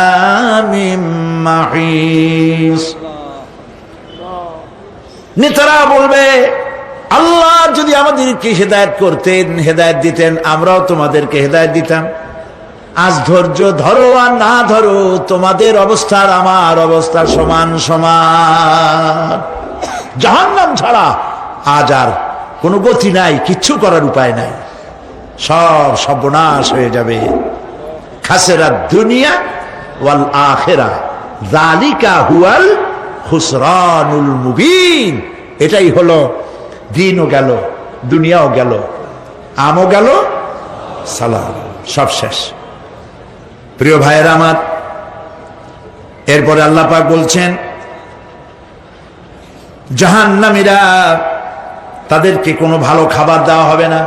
মিন মাহিস। নেতারা বলবে, আল্লাহ যদি আমাদেরকে হেদায়েত করতেন, হেদায়েত দিতেন, আমরাও তোমাদেরকে হেদায়েত দিতাম। আজ ধৈর্য ধরো আর না ধরো, তোমাদের অবস্থা আর আমার অবস্থা সমান সমান। জাহান্নাম ছাড়া আজ আর কোনো গতি নাই, কিচ্ছু করার উপায় নাই, সব সর্বনাশ হয়ে যাবে। খাসিরাদ দুনিয়া ওয়াল আখিরা যালিকা হুয়াল খুসরানুল মুবিন। এটাই হলো দিনও গেল, দুনিয়াও গেল, আমও গেল, সালাম, সব শেষ। প্রিয় ভাইয়েরা আমার, এরপরে আল্লাহ পাক বলছেন জাহান্নামীরা, তাদেরকে কোনো ভালো খাবার দেওয়া হবে না।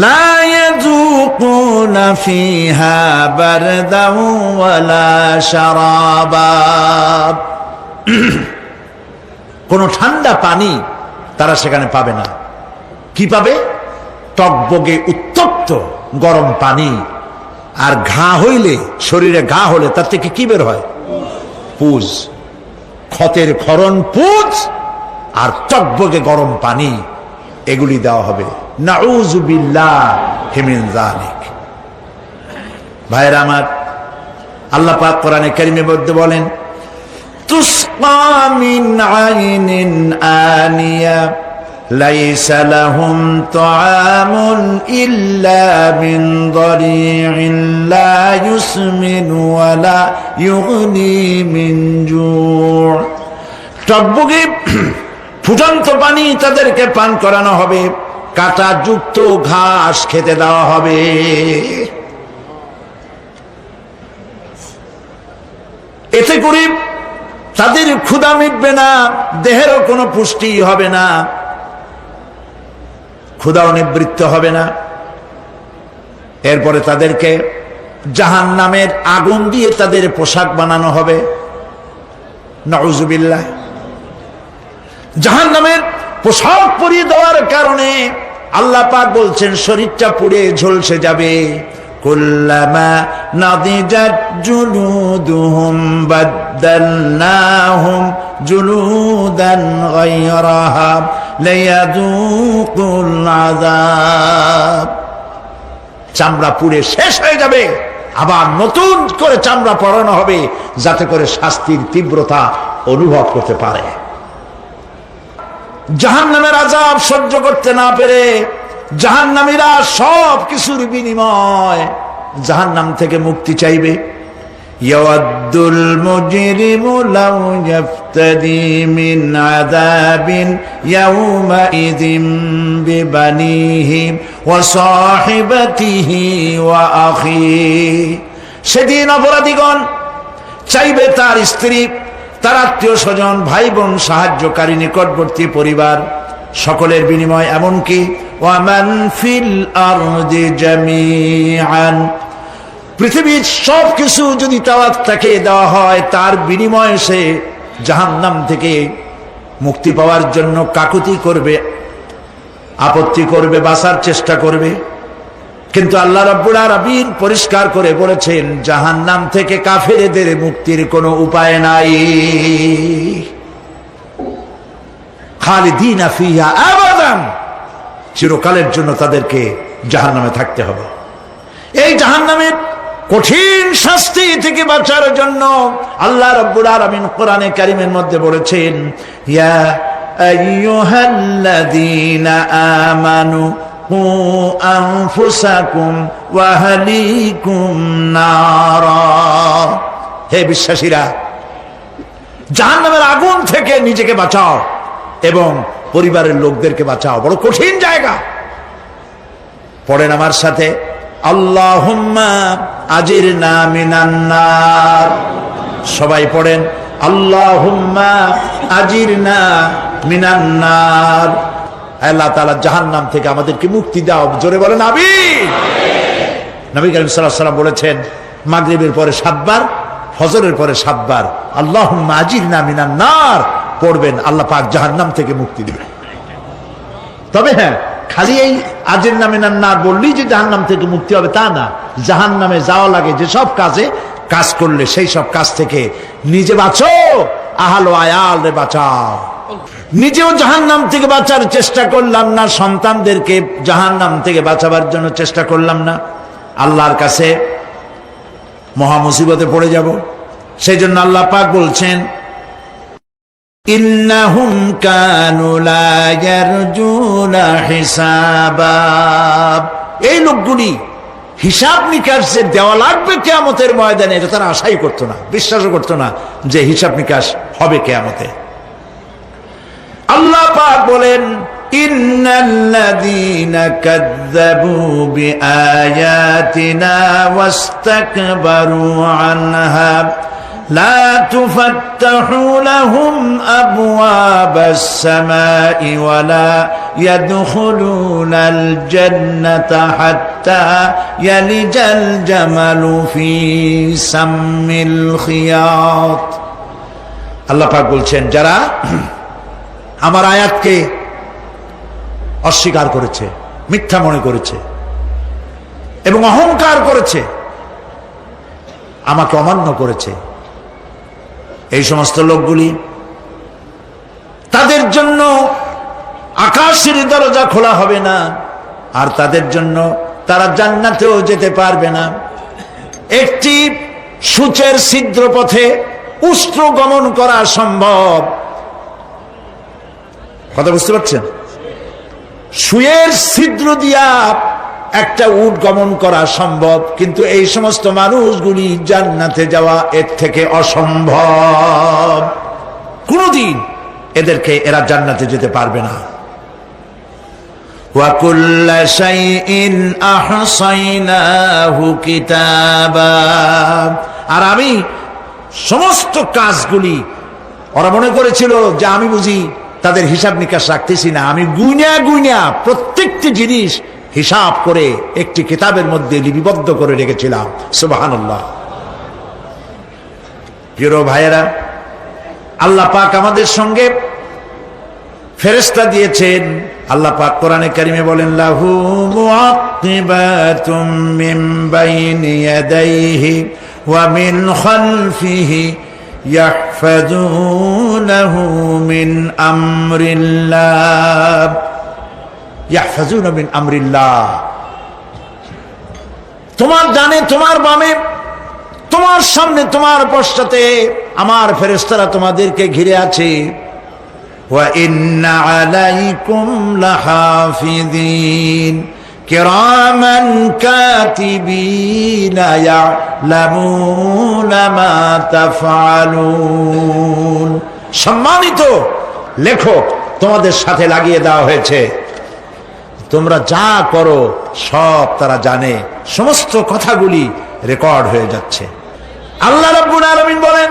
লা ইয়াযুকুনা ফিহা বারদান ওয়ালা শারাবা, কোনো ঠান্ডা পানি তারা সেখানে পাবে না। কি পাবে? টকবগে উত্তপ্ত গরম পানি। আর ঘা হইলে, শরীরে ঘা হলে তার থেকে কি বের হয়? পুজ, ক্ষতের ক্ষরণ পুজ আর টকবগে গরম পানি, এগুলি দেওয়া হবে। নাউযু বিল্লাহি মিন যালিক। ভাইরা আমার, আল্লাহ পাক কোরআনে কারীমের মধ্যে বলেন তুসকা মিন আইনিন আনিয়া লাইসা লাহুম তাআমুন ইল্লা মিন দারি'in লা ইউসমিনু ওয়া লা ইউগনি মিন জু'। টকবগে ফুটন্ত পানি তাদেরকে পান করানো হবে, কাঁটা যুক্ত ঘাস খেতে দেওয়া হবে। এতে করে তাদের ক্ষুধা মিটবে না, দেহেরও কোনো পুষ্টি হবে না, ক্ষুধাও নিবৃত্ত হবে না। এরপরে তাদেরকে জাহান্নামের আগুন দিয়ে তাদের পোশাক বানানো হবে। নাউযুবিল্লাহ। জাহান্নামের পোশাক পরিয়ে দেওয়ার কারণে আল্লাহ পাক বলছেন শরীরটা পুড়ে ঝলসে যাবে। কুল্লামা নাদিজাত জুলুদুহুম বাদদালনাহুম জুলুদান গায়রাহা লিয়াযুকুল আযাব। চামড়া পুড়ে শেষ হয়ে যাবে, আবার নতুন করে চামড়া পরানো হবে, যাতে করে শাস্তির তীব্রতা অনুভব করতে পারে। জাহান্নামের আযাব সহ্য করতে না পেরে জাহান্নামীরা সব কিছুর বিনিময় জাহান্নাম থেকে মুক্তি চাইবে। ইয়াওয়াদ্দুল মুজরিমু লাউ ইয়াফতাদি মিন আযাবিন ইয়াওমাইযিন বিবানিহি ওয়া সাহিবাতিহি ওয়া আখিহি। সেদিন অপরাধীগণ চাইবে তার স্ত্রী, তার আত্মীয় স্বজন, ভাই বোন, সাহায্যকারী, নিকটবর্তী পরিবার, সকলের বিনিময়, এমনকি ওয়ামান ফিল আরদি জামিআন, পৃথিবীর সব কিছু যদি তাকে দেওয়া হয়, তার বিনিময়ে সে জাহান্নাম থেকে মুক্তি পাওয়ার জন্য কাকুতি করবে, আপত্তি করবে, বাঁচার চেষ্টা করবে। কিন্তু আল্লাহ রাব্বুল আলামিন পরিষ্কার করে বলেছেন জাহান্নাম থেকে কাফেরদের মুক্তির কোনো উপায় নাই। খালিদিনা ফিহা আবাদান, চিরকালের জন্য তাদেরকে জাহান্নামে থাকতে হবে। এই জাহান্নামের কঠিন শাস্তি থেকে বাঁচার জন্য আল্লাহ রাব্বুল আলামিন কোরআনে কারীমের মধ্যে বলেছেন ইয়া আইয়ুহাল্লাযীনা আমানু কু আনফুসাকুম ওয়া আহলিকুম নারা। হে বিশ্বাসীরা, জাহান্নামের আগুন থেকে নিজেকে বাঁচাও এবং পরিবারের লোকদেরকে বাঁচাও। বড় কঠিন জায়গা। পড়েন আমার সাথে, আল্লাহুম্মা আজিরনা মিনান নার। সবাই পড়েন, আল্লাহুম্মা আজিরনা মিনান নার। আল্লাহ তাআলা জাহান্নাম থেকে আমাদেরকে মুক্তি দাও। জোরে বলেন আমিন। নবী করিম সাল্লাল্লাহু আলাইহি ওয়াসাল্লাম বলেছেন মাগরিবের পরে 7 বার, ফজরের পরে 7 বার আল্লাহুম্মা আজিরনা মিনান নার পড়বেন, আল্লাহ পাক জাহান্নাম থেকে মুক্তি দিবেন। তবে হ্যাঁ, খালি এই আজিরনা মিনান নার বললেই যে জাহান্নাম থেকে মুক্তি হবে তা না। জাহান্নামে যাওয়া লাগে যে সব কাজ করলে সেই সব কাজ থেকে নিজে বাঁচো, আহল ও আয়াল রে বাঁচাও। নিজেও জাহান্নাম থেকে বাঁচার চেষ্টা করলাম না, সন্তানদেরকে জাহান্নাম থেকে বাঁচাবার জন্য চেষ্টা করলাম না, আল্লাহর কাছে মহা মুসিবতে পড়ে যাব। সেই জন্য আল্লাহ পাক বলছেন ইন্নাহুম কানু লা ইয়ারজুনা হিসাবা। এই লোকগুলি হিসাব নিকাশ যে দেওয়া লাগবে কিয়ামতের ময়দানে, এটা তারা আশাই করতো না, বিশ্বাসও করতো না যে হিসাব নিকাশ হবে কিয়ামতে। আল্লাহ পাক বলেন, ইন্নাল্লাযীনা কাযযাবু বিআয়াতিনা ওয়াস্তাকবারু আনহা لا تفتح لهم أبواب السماء ولا يدخلون الجنة حتى يلج الجمل في سم الخياط। আল্লাহ পাক বলছেন, যারা আমার আয়াতকে অস্বীকার করেছে, মিথ্যা মনে করেছে এবং অহংকার করেছে, আমাকে অমান্য করেছে, এই সমস্ত লোকগুলি, তাদের জন্য আকাশের দরজা খোলা হবে না, আর তাদের জন্য তারা জান্নাতেও যেতে পারবে না। একটি সূচের ছিদ্র পথে উষ্ট্র গমন করা সম্ভব, কথা বুঝতে পারছেন? সুয়ের ছিদ্র দিয়া একটা উট গমন করা সম্ভব, কিন্তু এই সমস্ত মানুষগুলি জান্নাতে যাওয়া এর থেকে অসম্ভব। কোনদিন এদেরকে এরা জান্নাতে যেতে পারবে না। ওয়া কুল্লা শাইইন আহসাইনাহু কিতাবা, আর আমি সমস্ত কাজগুলি, ওরা মনে করেছিল যে আমি বুঝি তাদের হিসাব নিকাশ রাখতেছি না, আমি গুইনা গুইনা প্রত্যেকটি জিনিস হিসাব করে একটি কিতাবের মধ্যে লিপিবদ্ধ করে রেখেছিলাম। সুবহানাল্লাহ। প্রিয় ভাইয়েরা, আল্লাহ পাক আমাদের সঙ্গে ফেরেশতা দিয়েছেন। আল্লাহ পাক কোরআনে কারিমে বলেন, লাহু মুআক্কিবাতুম মিন বাইনি ইয়াদাইহি ওয়া মিন খালফিহি ইয়াহফাযুনাহু মিন আমরিল্লাহ। ইয়াহফাযুনা মিন আমরিল্লাহ, তোমার ডানে, তোমার বামে, তোমার সামনে, তোমার পশ্চাতে আমার ফেরেশতারা তোমাদেরকে ঘিরে আছে। ওয়া ইন্না আলাইকুম লাহাফিযিন কিরামান কাতিবিনা ইয়ালামুনা মা তাফআলুন। সম্মানিত লেখক তোমাদের সাথে লাগিয়ে দেওয়া হয়েছে, তোমরা যা করো সব তারা জানে, সমস্ত কথাগুলি রেকর্ড হয়ে যাচ্ছে। আল্লাহ রাব্বুল আলামিন বলেন,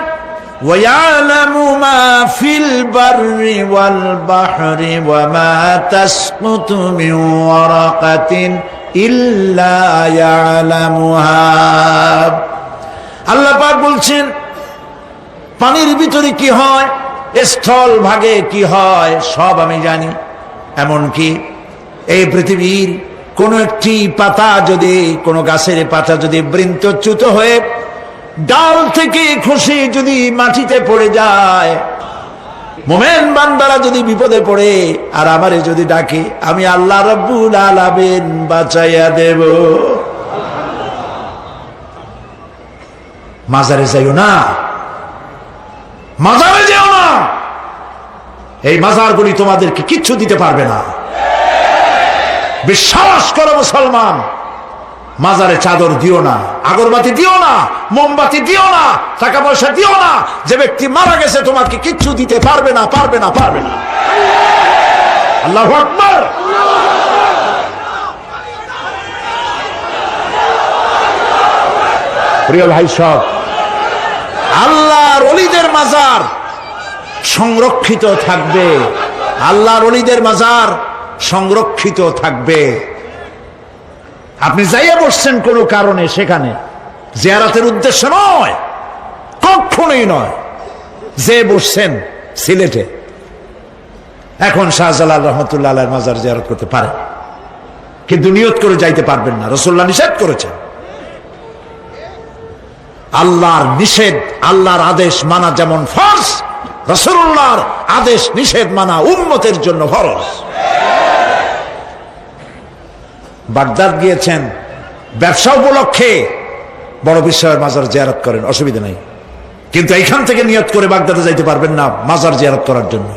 ওয়া ইয়ালামু মা ফিল বাররি ওয়াল বাহরি ওয়া মা তাসকুতু মিন ওয়ারাকাতিন ইল্লা ইয়ালামুহা। আল্লাহ পাক বলছেন, পানির ভিতরে কি হয়, স্থল ভাগে কি হয়, সব আমি জানি। এমনকি এই পৃথিবীর কোন একটি পাতা যদি, কোন গাছের পাতা যদি বৃন্তচ্যুত হয়ে ডাল থেকে খসে যদি মাটিতে পড়ে যায়, মোমেন বান্দারা যদি বিপদে পড়ে আর আমারে যদি ডাকে, আমি আল্লাহ রাব্বুল আলামিন বাঁচাইয়া দেব। মাজারে যাইও না, মাজারে যেও না, এই মাজারগুলি তোমাদেরকে কিচ্ছু দিতে পারবে না। বিশ্বাস করো মুসলমান, মাজারে চাদর দিও না, আগরবাতি দিও না, মোমবাতি দিও না, টাকা পয়সা দিও না। যে ব্যক্তি মারা গেছে তোমাকে কিচ্ছু দিতে পারবে না, পারবে না, পারবে না। আল্লাহু আকবার। প্রিয় ভাই সব, আল্লাহর ওলিদের মাজার সংরক্ষিত থাকবে, আল্লাহর ওলিদের মাজার সংরক্ষিত থাকবে। আপনি যাইয়া বসছেন কোনো কারণে, সেখানে জিয়ারতের উদ্দেশ্য নয়, কখনোই নয়। যে বসছেন সিলেটে, এখন শাহজালাল রহমতুল্লাহ আলাইহির মাজার জিয়ারত করতে পারেন, কিন্তু নিয়ত করে যাইতে পারবেন না, রাসূলুল্লাহ নিষেধ করেছেন। আল্লাহর নিষেধ, আল্লাহর আদেশ মানা যেমন ফরজ, রাসূলুল্লাহর আদেশ নিষেধ মানা উম্মতের জন্য ফরজ। বাগদাদ গিয়েছেন ব্যবসা উপলক্ষে, বড় বিশ্বের মাজার জিয়ারত করেন, অসুবিধা নেই, কিন্তু এইখান থেকে নিয়ত করে বাগদাদে যাইতে পারবেন না মাজার জিয়ারত করার জন্য।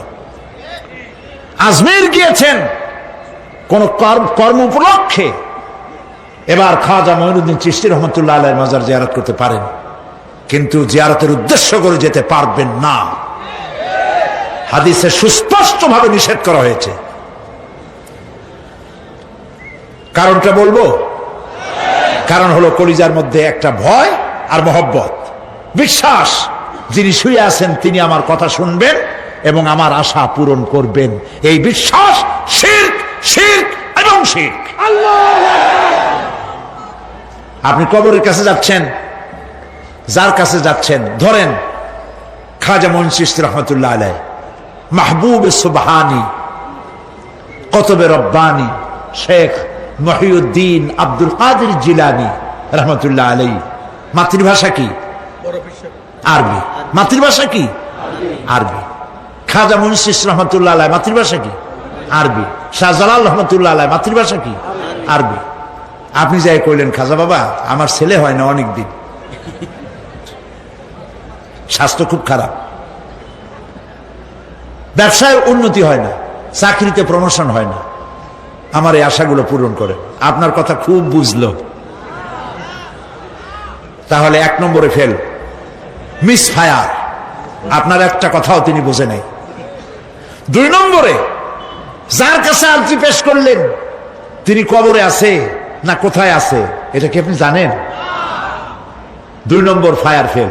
আজমির গিয়েছেন কোন কর্ম উপলক্ষে, এবার খাজা মঈনুদ্দিন চিশতি রহমতুল্লাহ আলাইহির মাজার জিয়ারত করতে পারেন, কিন্তু জিয়ারতের উদ্দেশ্য করে যেতে পারবেন না। হাদিসে সুস্পষ্টভাবে নিষেধ করা হয়েছে। কারণটা বলবো? কারণ হলো কলিজার মধ্যে একটা ভয় আর মহব্বত, বিশ্বাস, যিনি শুয়ে আছেন তিনি আমার কথা শুনবেন এবং আমার আশা পূরণ করবেন। এই বিশ্বাস শিরক, শিরক এবং শিরক। আপনি কবরের কাছে যাচ্ছেন, যার কাছে যাচ্ছেন, ধরেন খাজা মঈনুদ্দিন চিশতি রহমতুল্লাহ আলাইহি, মাহবুব সুবহানি, কুতুবে রব্বানি, শেখ মহিউদ্দিন আব্দুল কাদের জিলানী রহমতুল্লাহ আলাইহি। মাতৃভাষা কি? আরবি। মাতৃভাষা কি? আরবি। খাজা মঈনুদ্দিন চিশতি রহমতুল্লাহ আলাইহি মাতৃভাষা কি? আরবি। শাহজালাল রহমতুল্লাহ আলাইহি মাতৃভাষা কি? আরবি। আপনি যাই কইলেন, খাজা বাবা আমার ছেলে হয় না অনেক দিন, স্বাস্থ্য খুব খারাপ, ব্যবসায় উন্নতি হয় না, চাকরিতে প্রমোশন হয় না, আমার এই আশাগুলো পূরণ করে। আপনার কথা খুব বুঝলো, তাহলে 1 নম্বরে ফেল, মিস ফায়ার। আপনার একটা কথাও তিনি বুঝে নাই। 2 নম্বরে যার কাছে আর্জি পেশ করলেন তিনি কবরে আছে না কোথায় আছে এটা কি আপনি জানেন? 2 নম্বর ফায়ার ফেল।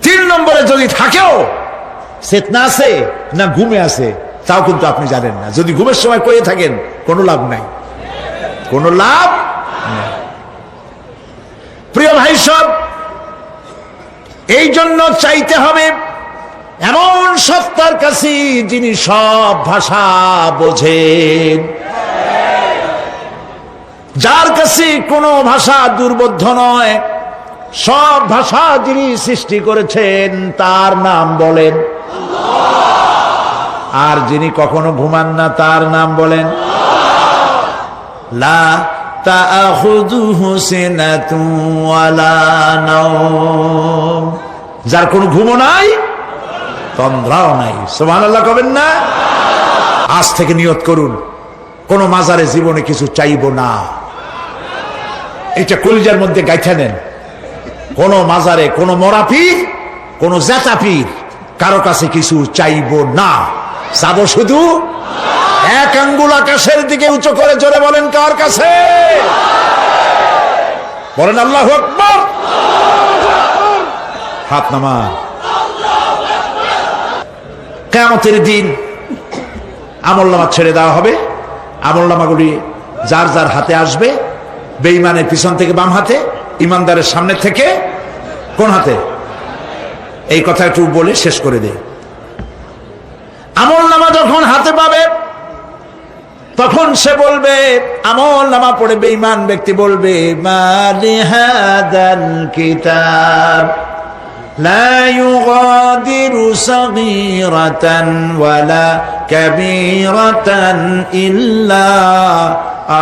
3 নম্বরে যদি থাকেও চেতনা আছে না ঘুমে আছে তাও কিন্তু আপনি জানেন না। যদি ঘুমের সময় কয়ে থাকেন কোনো লাভ নাই, কোনো লাভ নাই। প্রিয় ভাই সব, এই জন্য চাইতে হবে এমন সত্তার কাছে যিনি সব ভাষা বোঝেন, যার কাছে কোনো ভাষা দুর্বোধ্য নয়, সব ভাষা যিনি সৃষ্টি করেছেন তার নাম বলেন, আর যিনি কখনো ঘুমান না তার নাম বলেন লা তাআখুযুহু সিনাতুন ওয়ালা নাওম, যার কোনো ঘুমও নাই তন্দ্রাও নাই। সুবহানাল্লাহ কবেন না? আজ থেকে নিয়ত করুন কোন মাজারে জীবনে কিছু চাইব না, এটা কলিজার মধ্যে গাইথা নেন। কোন মাজারে কোন মরা পীর, কোন জেতা পীর, কারো কাছে কিছু চাইব না, যাব শুধু এক আঙ্গুল আকাশের দিকে উঁচু করে জোরে বলেন কার কাছে? বলেন আল্লাহু আকবার। হাত নামা। কিয়ামতের দিন আমলনামা ছেড়ে দেওয়া হবে, আমলনামাগুলি যার যার হাতে আসবে, বেঈমানের পিছন থেকে বাম হাতে, ইমানদারের সামনে থেকে কোন হাতে? এই কথা একটু বলে শেষ করে দে। আমলনামা যখন হাতে পাবে তখন সে বলবে, আমলনামা পড়ে বেঈমান ব্যক্তি বলবে, মালি হাদাল কিতাব লা ইউগাদিরু সাগীরাতান ওয়ালা কাবীরাতান ইল্লা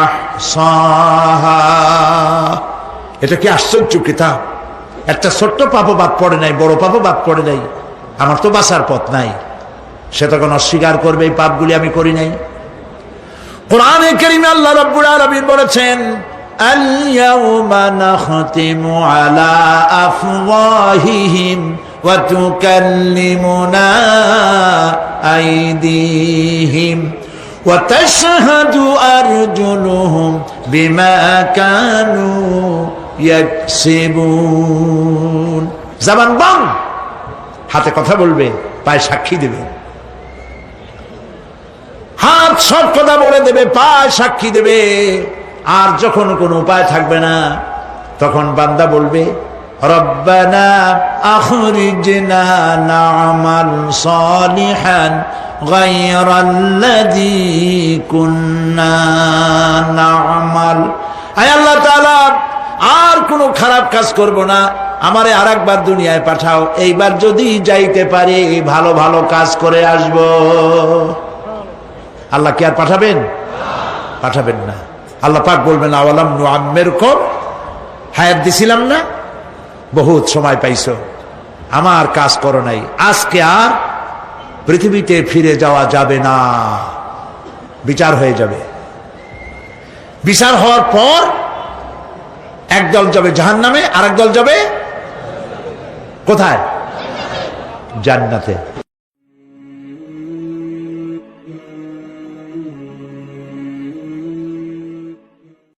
আহসাহা। এটা কি আশ্চর্য কিতাব! একটা ছোট্ট পাপও বাদ পড়ে নাই, বড় পাপও বাদ পড়ে নাই। আমার তো বাঁচার পথ নাই। সে তখন অস্বীকার করবে এই পাপগুলি আমি করি নাই। কোরআনে কারীমে আল্লাহ রাব্বুল আলামিন বলেছেন, আল ইয়াউমা নাখতিমু আলা আফওয়াহিহিম ওয়া তুকাল্লিমুনা আইদিহিম ওয়া তাশহাদু আরজুলুহুম বিমা কানু ইয়াকসিবুন। জবান বন্ধ, হাতে কথা বলবে, পায়ে সাক্ষী দেবে। হাত সব কথা বলে দেবে, পায়ে সাক্ষী দেবে। আর যখন কোনো উপায় থাকবে না তখন বান্দা বলবে, রব্বানা আখরিজনা না'মাল সালিহান গায়রাল্লাযী কুন্না না'মাল। আয় আল্লাহ তাআলা, আর কোনো খারাপ কাজ করব না, আমারে আরেকবার দুনিয়ায় পাঠাও। এইবার যদি যাইতে পারি ভালো ভালো কাজ করে আসব। আল্লাহ কি আর পাঠাবেন? পাঠাবেন না। আল্লাহ পাক বলবেন, আওয়ালাম নুআম্মিরকুম, হায়াত দিছিলাম না, বহুত সময় পাইছো, আমার কাজ করো নাই, আজকে আর পৃথিবীতে ফিরে যাওয়া যাবে না, বিচার হয়ে যাবে। বিচার হওয়ার পর একদল যাবে জাহান্নামে, আরেক দল যাবে কোথায়? জান্নাতে।